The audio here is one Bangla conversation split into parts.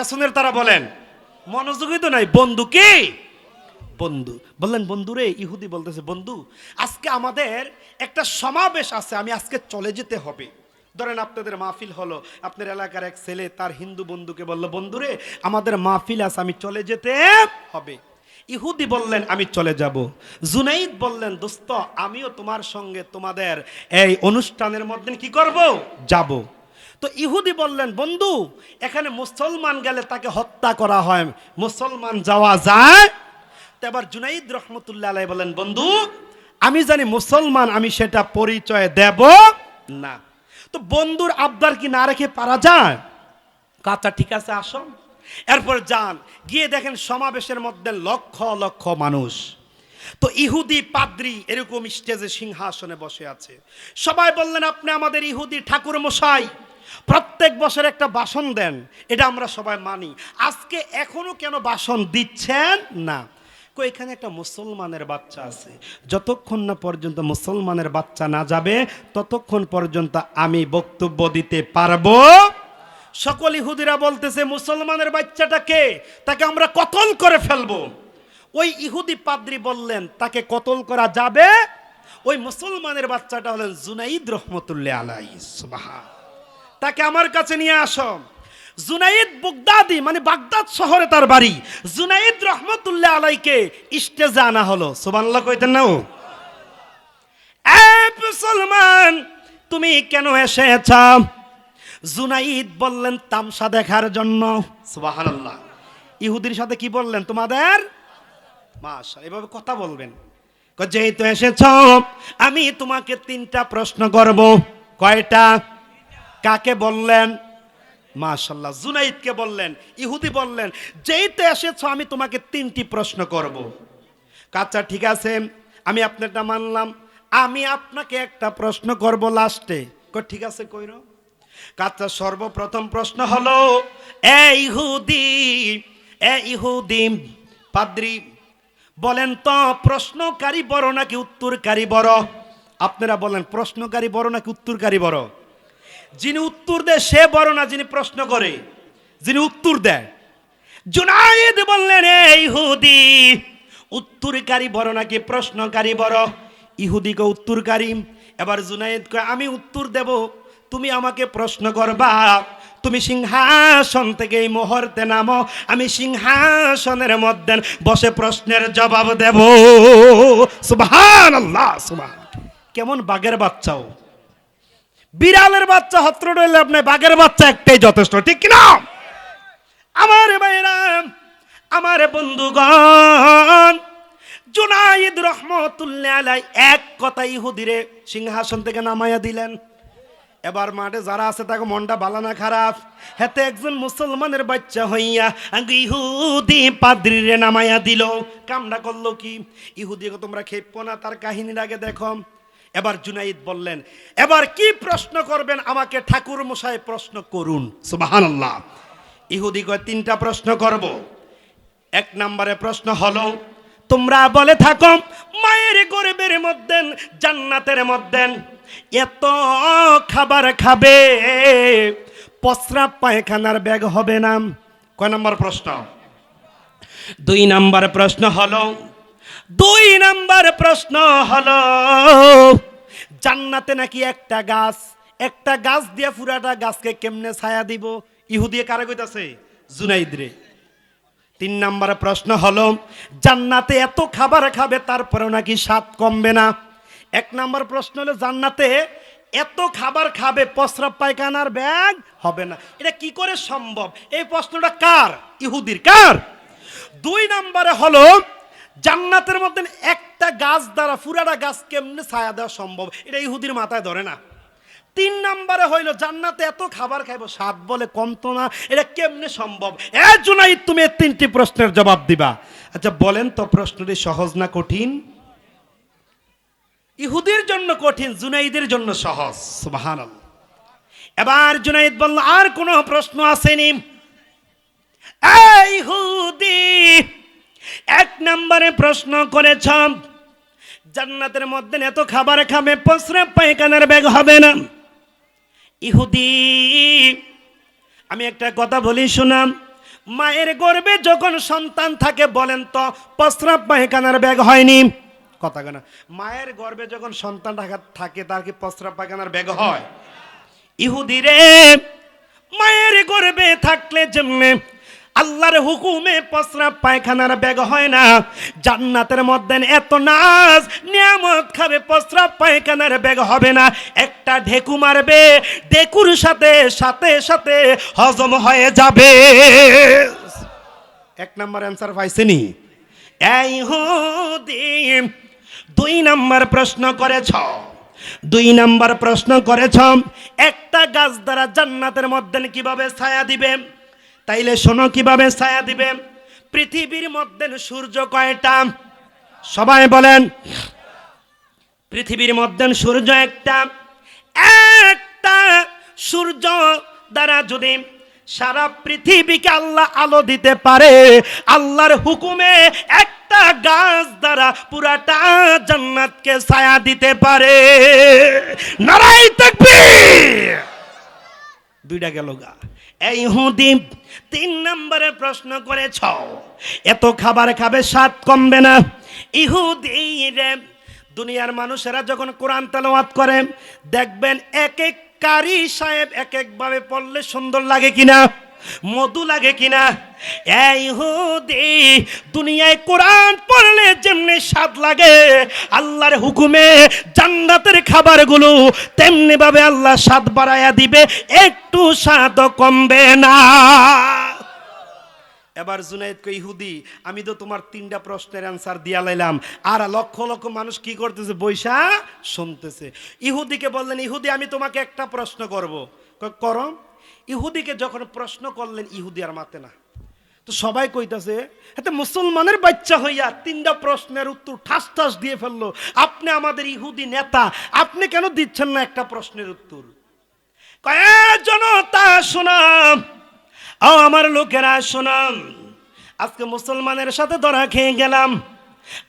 রাসূলের তারা বলেন মনোযোগী তো নাই, বন্ধু কে? বন্ধু বললেন, বন্ধু রে, ইহুদি বলতেছে, বন্ধু আজকে আমাদের একটা সমাবেশ আছে, আমি আজকে চলে যেতে হবে। ধরেন আপনাদের মাহফিল হলো, আপনার এলাকার এক ছেলে তার হিন্দু বন্ধুকে বলল, বন্ধু রে আমাদের মাহফিল আছে, আমি চলে যেতে হবে। ইহুদি বললেন, আমি চলে যাব। জুনাইদ বললেন, দোস্ত আমিও তোমার সঙ্গে তোমাদের এই অনুষ্ঠানের মধ্যে কি করব, যাব। তো ইহুদি বললেন, বন্ধু এখানে মুসলমান গেলে তাকে হত্যা করা হয়, মুসলমান যাওয়া যায়? তো এবার জুনাইদ রহমতুল্লাহ আলাইহি বলেন, বন্ধু আমি জানি মুসলমান, আমি সেটা পরিচয় দেব না। তো বন্ধুর আবদার কি না রেখে পারা যায়? আচ্ছা ঠিক আছে, আসো। এরপর যান, গিয়ে দেখেন সমাবেশের মধ্যে লক্ষ লক্ষ মানুষ। তো ইহুদি পাদ্রী এরকম স্টেজে সিংহাসনে বসে আছে। সবাই বললেন, আপনি আমাদের ইহুদি ঠাকুর মশাই, প্রত্যেক বছর একটা ভাষণ দেন, এটা আমরা সবাই মানি, আজকে এখনো কেন ভাষণ দিচ্ছেন না? এখানে একটা মুসলমানের বাচ্চা আছে, যতক্ষণ না পর্যন্ত মুসলমানের বাচ্চা না যাবে ততক্ষণ পর্যন্ত আমি বক্তব্য দিতে পারবো। সকল ইহুদিরা বলতেছে, মুসলমানের বাচ্চাটা কে? তাকে আমরা কতল করে ফেলবো। ওই ইহুদি পাদ্রী বললেন, তাকে কতল করা যাবে। ওই মুসলমানের বাচ্চাটা হলেন জুনাইদ রহমতুল্লাহ আলাইহি। সুবহান। তাকে আমার কাছে নিয়ে আসো। জুনাইদ বাগদাদি, মানে বাগদাদ শহরে তার বাড়ি। জুনাইদ রহমতুল্লাহ আলাইকে স্টেজে আনা হলো। সুবহানাল্লাহ কইতেন না? এ মুসলমান, তুমি কেন এসেছ? জুনাইদ বললেন, তামসা দেখার জন্য। সুবহানাল্লাহ। ইহুদির সাথে কি বললেন? তোমাদের মাশাআল্লাহ, এভাবে কথা বলবেন। যেহেতু এসেছ, আমি তোমাকে 3টা প্রশ্ন করব। কয়টা? কাকে বললেন? মাশাআল্লাহ, জুনাইদকে বললেন। ইহুদি বললেন, যেহেতু এসেছ আমি তোমাকে 3টি প্রশ্ন করব। আচ্ছা ঠিক আছে, আমি আপনারটা মানলাম, আমি আপনাকে একটা প্রশ্ন করব লাস্টে। ঠিক আছে, কইরো। আচ্ছা, সর্বপ্রথম প্রশ্ন হলো, এ ইহুদি পাদ্রী বলেন তো, প্রশ্নকারী বড় নাকি উত্তরকারী বড়? আপনারা বলেন, প্রশ্নকারী বড় নাকি উত্তরকারী বড়? যিনি উত্তর দেয় সে বড় না যিনি প্রশ্ন করে? যিনি উত্তর দেয়। জুনাইদ বললেন, ইহুদি উত্তরকারী বড় নাকি প্রশ্নকারী বড়? ইহুদি কো উত্তরকারী। এবার জুনাইদ কয়, আমি উত্তর দেব, তুমি আমাকে প্রশ্ন করবা। তুমি সিংহাসন থেকে এই মুহূর্তে নামো, আমি সিংহাসনের মধ্যে বসে প্রশ্নের জবাব দেব। সুবহানাল্লাহ, সুবহান। কেমন বাঘের বাচ্চাও, বিড়ালের বাচ্চা হত্র রইলে আপনি, বাঘের বাচ্চা একটাই যথেষ্ট, ঠিক কিনা? আমার ভাইরা, আমার বন্ধুগণ, জুনাইদ রহমতুল্লাহ আলাইহি এক কথা ইহুদিরে সিংহাসন থেকে নামাইয়া দিলেন। এবার মাঠে যারা আছে তাকে মনটা ভালো না খারাপ, হেতে একজন মুসলমানের বাচ্চা হইয়া ইহুদি পাদ্রীরে নামাইয়া দিল। কামটা করলো কি? ইহুদিকে তোমরা খেপো না, তার কাহিনীর আগে দেখো। এবার জুনাইদ বললেন, এবার কি প্রশ্ন করবেন আমাকে ঠাকুর মশাই প্রশ্ন করুন। সুবহানাল্লাহ। ইহুদি কয়, 3টা প্রশ্ন করব। 1 নম্বরে প্রশ্ন হলো, তোমরা বলে থাকো মায়ের গর্ভের মধ্যে জান্নাতের মধ্যে এত খাবার খাবে, প্রস্রাব পায়খানার ব্যাগ হবে না। কয় নম্বর প্রশ্ন? 2 নম্বর প্রশ্ন হলো, 2 নম্বর প্রশ্ন হলো, জান্নাতে নাকি একটা গাছ দিয়ে পুরাটা গাছকে কেমনে ছায়া দিব? ইহুদি কারে কইতাছে? জুনাইদ রে। 3 নম্বর প্রশ্ন হলো, জান্নাতে এত খাবার খাবে তারপরেও নাকি স্বাদ কমবে না। 1 নম্বর প্রশ্ন হলো, জান্নাতে এত খাবার খাবে প্রস্রাব পায়খানার ব্যাগ হবে না, এটা কি করে সম্ভব? এই প্রশ্নটা কার? ইহুদির। কার? 2 নম্বরে হলো, জান্নাতের মধ্যে একটা গাছ দ্বারা পুরাটা গাছ কেমনে ছায়া দেওয়া সম্ভব? এটা ইহুদির মাথায় ধরে না। 3 নম্বরে হইল, জান্নাতে এত খাবার খাইব স্বাদ বলে কমতো না, এটা কেমনে সম্ভব? এ জুনাইদ, তুমি 3টি প্রশ্নের জবাব দিবা। আচ্ছা বলেন তো, প্রশ্নটি সহজ না কঠিন? ইহুদির জন্য কঠিন, জুনাইদের জন্য সহজ। সুবহানাল্লাহ। এবার জুনাইদ বলল, আর কোনো প্রশ্ন আসেনি? এই ইহুদি 1 নম্বরে প্রশ্ন করেছ, জান্নাতের মধ্যে এত খাবার খাবে প্রস্রাব পায়খানার ব্যাগ হবে না। ইহুদি, আমি একটা কথা বলি শোনাম, মায়ের গর্ভে যখন সন্তান থাকে, বলেন তো প্রস্রাব পায়খানার ব্যাগ হয়নি? কথা কেনা, মায়ের গর্ভে যখন সন্তান থাকে তার কি প্রস্রাব পায়খানার ব্যাগ হয়? ইহুদি রে, মায়ের গর্ভে থাকলে যেমনে আল্লাহর হুকুমে প্রস্রাব পায়খানার ব্যাগ হয় না, জান্নাতের মধ্যে এত নাজ নিয়ামত খাবে, প্রস্রাব পায়খানার ব্যাগ হবে না। একটা ঢেকু মারবে, ঢেকুর সাথে সাথে সাথে হজম হয়ে যাবে। এক নাম্বার অ্যান্সার পাইছেনি? এই ইহুদি 2 নাম্বার প্রশ্ন করেছ, 2 নাম্বার প্রশ্ন করেছ, একটা গাছ দ্বারা জান্নাতের মধ্যে কিভাবে ছায়া দিবে? তাইলে শোনো কিভাবে ছায়া দিবে। পৃথিবীর মধ্যে সূর্য কয়টা? সবাই বলেন। পৃথিবীর মধ্যে সূর্য একটা। একটা সূর্য দ্বারা যদি সারা পৃথিবীকে আল্লাহ আলো দিতে পারে, আল্লাহর হুকুমে একটা গাছ দ্বারা পুরাটা জান্নাতকে ছায়া দিতে পারে। নারায়ে তাকবীর। 2টা গেল গা। এই ইহুদি 3 নম্বরে প্রশ্ন করেছ, এত খাবার খাবে স্বাদ কমবে না? ইহুদি রে, দুনিয়ার মানুষেরা যখন কোরআন তেলাওয়াত করে দেখবেন এক এক কারি সাহেব এক এক ভাবে পড়লে সুন্দর লাগে কিনা, মধু লাগে কিনা? এই ইহুদি দুনিয়ায় কোরআন পড়লে যেমনি স্বাদ লাগে, আল্লাহর হুকুমে জান্নাতের খাবারগুলো তেমনি ভাবে আল্লাহ স্বাদ বাড়ায়া দিবে, একটু স্বাদ কমবে না। এবার জুনায়েদ কই, ইহুদি আমি তো তোমার 3টা প্রশ্নের অ্যান্সার দিয়া লাইলাম, আর লক্ষ লক্ষ মানুষ কি করতেছে? বৈশা শুনতেছে। ইহুদিকে বললেন, ইহুদি আমি তোমাকে একটা প্রশ্ন করব। করো। ইহুদিকে যখন প্রশ্ন করলেন, ইহুদি আর মাতে না। তো সবাই কইতাছে, এতে মুসলমানের বাচ্চা হইয়া 3টা প্রশ্নের উত্তর ঠাস ঠাস দিয়ে ফেললো, আপনি আমাদের ইহুদি নেতা, আপনি কেন দিচ্ছেন না একটা প্রশ্নের উত্তর? কয় জনতা শোনাম, ও আমার লোকেরা শোনাম, আজকে মুসলমানের সাথে ধরা খেয়ে গেলাম।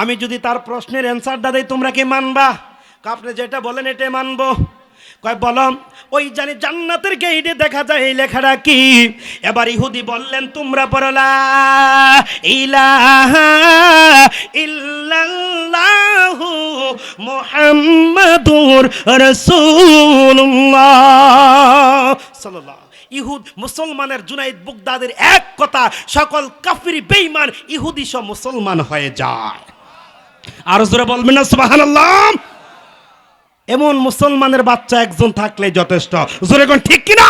আমি যদি তার প্রশ্নের অ্যান্সারটা দেই, তোমরা কি মানবা? আপনি যেটা বলেন এটাই মানবো। কয় বলো। ওই জানি জান্নাতের গেইটে দেখা যায় এই লেখাটা কি? এবার ইহুদি বললেন, তোমরা পড়লা ইলাহা ইল্লাল্লাহু মুহাম্মাদুর রাসূলুল্লাহ সাল্লাল্লাহু। ইহুদ মুসলমানের জুনাইদ বুগদাদের এক কথা, সকল কাফির বেঈমান ইহুদি সব মুসলমান হয়ে যায়। আর জোরে বলবেন না সুবহানাল্লাহ? এমন মুসলমানের বাচ্চা একজন থাকলে যথেষ্ট। জোরে কোন ঠিক কিনা?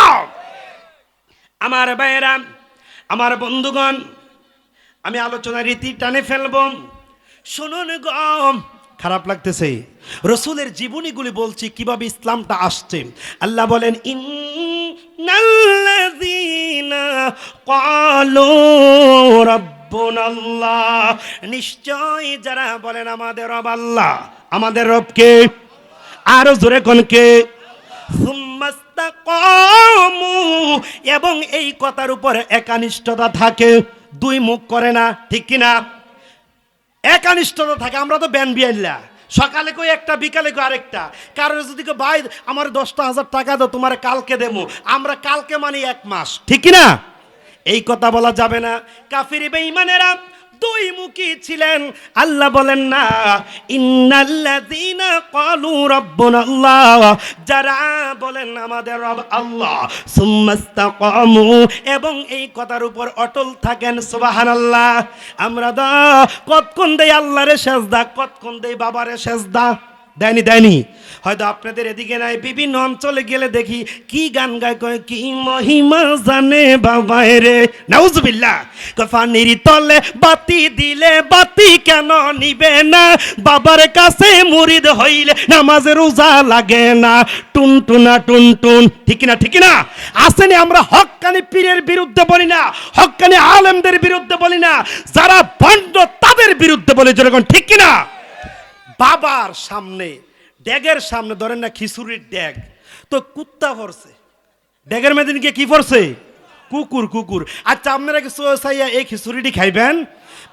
আমার ভাইয়েরা, আমার বন্ধুগণ, আমি আলোচনার রীতি টানে ফেলবো, শুনুন গো। খারাপ লাগতেছে, রসুলের জীবনীগুলি বলছি কিভাবে ইসলামটা আসছে। আল্লাহ বলেন, ইন্নাল্লাযীনা ক্বালু রাব্বুনাল্লাহ, নিশ্চয় যারা বলেন আমাদের রব আল্লাহ, আমাদের রবকে, আরো জোরে কোন কে? সুম্মাস্তাকামু, এবং এই কথার উপরে একানিষ্ঠতা থাকে, 2 মুখ করে না, ঠিক কিনা? একানিষ্ঠতা থাকে। আমরা তো ব্যান বিয়াল্লা, সকালে কই একটা, বিকালে কই আরেকটা। কারণ যদি ভাই আমার 10,000 টাকা দাও, তোমার কালকে দেবো, আমরা কালকে মানে 1 মাস, ঠিক কিনা? এই কথা বলা যাবে না। কাফির বেঈমানেরা 2 মুখী ছিলেন। আল্লাহ বলেন না, ইন্নাল্লাযীনা ক্বালু রাব্বুনাল্লাহ, যারা বলেন আমাদের রব আল্লাহ, সুম্মাস্তাকামু, এবং এই কথার উপর অটল থাকেন, সুবহানাল্লাহ। আমরা তো কতক্ষণ দেই আল্লাহরে সেজদা, কতক্ষণ দেই বাবারে সেজদা, দেয়নি। হয়তো আপনাদের এদিকে নাই, বিভিন্ন অঞ্চলে গেলে দেখি কি গান গায়, কয় কি মহিমা জানে বাবায় রে, নাউজুবিল্লাহ। পানির তলে বাতি দিলে বাতি কেন নিবে না, বাবার কাছে মুরিদ হইলে নামাজের রোজা লাগে না, টুনটুনা টুনটুন, ঠিক না? ঠিক না? আসেনি? আমরা হক্কানি পীরের বিরুদ্ধে বলি না, হক্কানি আলেমদের বিরুদ্ধে বলি না, যারা ভণ্ড তাদের বিরুদ্ধে বলে, যেরকম ঠিক কিনা? বাবার সামনে, ড্যাগের সামনে, ধরেন না খিচুড়ির ড্যাগ, তো কুত্তা পড়ছে, ড্যাগের মেদিনকে কি পড়ছে? কুকুর কুকুর। আচ্ছা আপনারা কি চাইয়া এই খিচুড়িটি খাইবেন?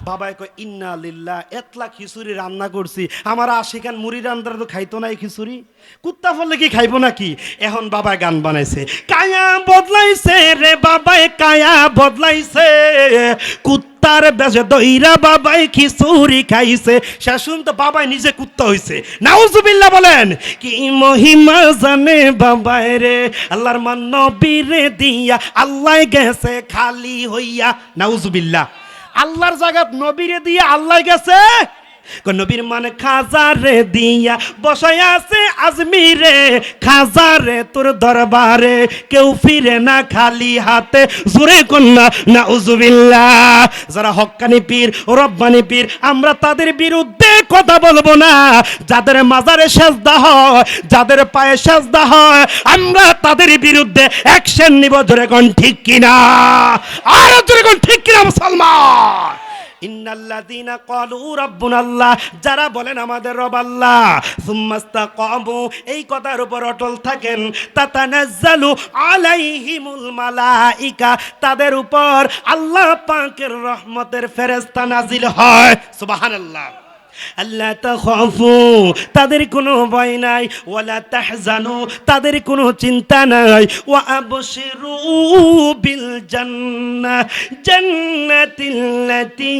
বাবা কয় ইন্না লিল্লাহ, এতলা খিচুড়ি রান্না করছি, আমার আশিকান মুড়ি রান্নার তো খাইতো না এই খিচুড়ি, কুত্তা ফলে কি খাইবো নাকি? এখন বাবা গান বানাইছে, কায়া বদলাইছে রে বাবাই, কায়া বদলাইছে, কুত্তার বেশে দইরা বাবাই খিচুড়ি খাইছে। শাশুন তো বাবাই নিজে কুত্তা হইছে। নাউজুবিল্লাহ বলেন। কি মহিমা জানে বাবাই রে, আল্লাহর মান নবীরে দিয়া আল্লাহ গেছে খালি হইয়া। নাউজুবিল্লাহ। আল্লাহর জায়গাত নবীরে দিয়ে আল্লাহ গেছে। নবীর মানে খাজারে দিয়া বসায় আছে আজমিরে, খাজারে তোর দরবারে কেউ ফিরে না খালি হাতে। জোরে কন্যা নাউজুবিল্লাহ। যারা হক্কানি পীর রব্বানি পীর, আমরা তাদের বিরুদ্ধে কথা বলবো না। যাদের মাজারে সেজদা হয়, যাদের পায়ে সেজদা হয়, আমরা তাদের বিরুদ্ধে অ্যাকশন নিব। জোরে কোন ঠিক কিনা? আর জোরে কোন ঠিক কিনা মুসলমান? ইন্নাল্লাযীনা ক্বালু রাব্বুনাল্লাহ, যারা বলেন আমাদের রব আল্লাহ, সুম্মাস্তাকামু, এই কথার উপর অটল থাকেন, তাতানাজ্জালু আলাইহিমুল মালাইকা, তাদের উপর আল্লাহ পাকের রহমতের ফেরেশতা নাজিল হয়। সুবহানাল্লাহ। আল্লাহ তাখাফু, তাদের কোনো ভয় নাই, ওয়ালা তাহজানু, তাদের কোনো চিন্তা নাই, ওয়া আবশিরু বিল জান্নাহ, জান্নাতিল্লাতী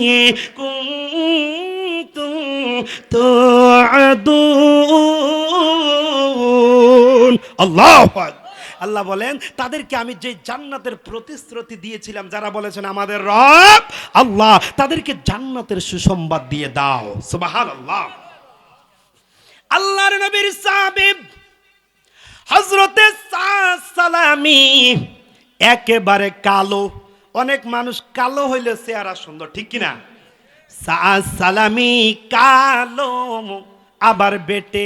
কুনতুম তুআদুন। আল্লাহু আকবার। আল্লাহ বলেন তাদেরকে আমি যে জান্নাতের প্রতিশ্রুতি দিয়েছিলাম, যারা বলেছেন আমাদের রব আল্লাহ, তাদেরকে জান্নাতের সুসংবাদ দিয়ে দাও। সুবহানাল্লাহ। আল্লাহর নবীর সাহাবী হযরতে সালামি একেবারে কালো। অনেক মানুষ কালো হইলে চেহারা সুন্দর, ঠিক কিনা? সালামি কালো, আবার বেটে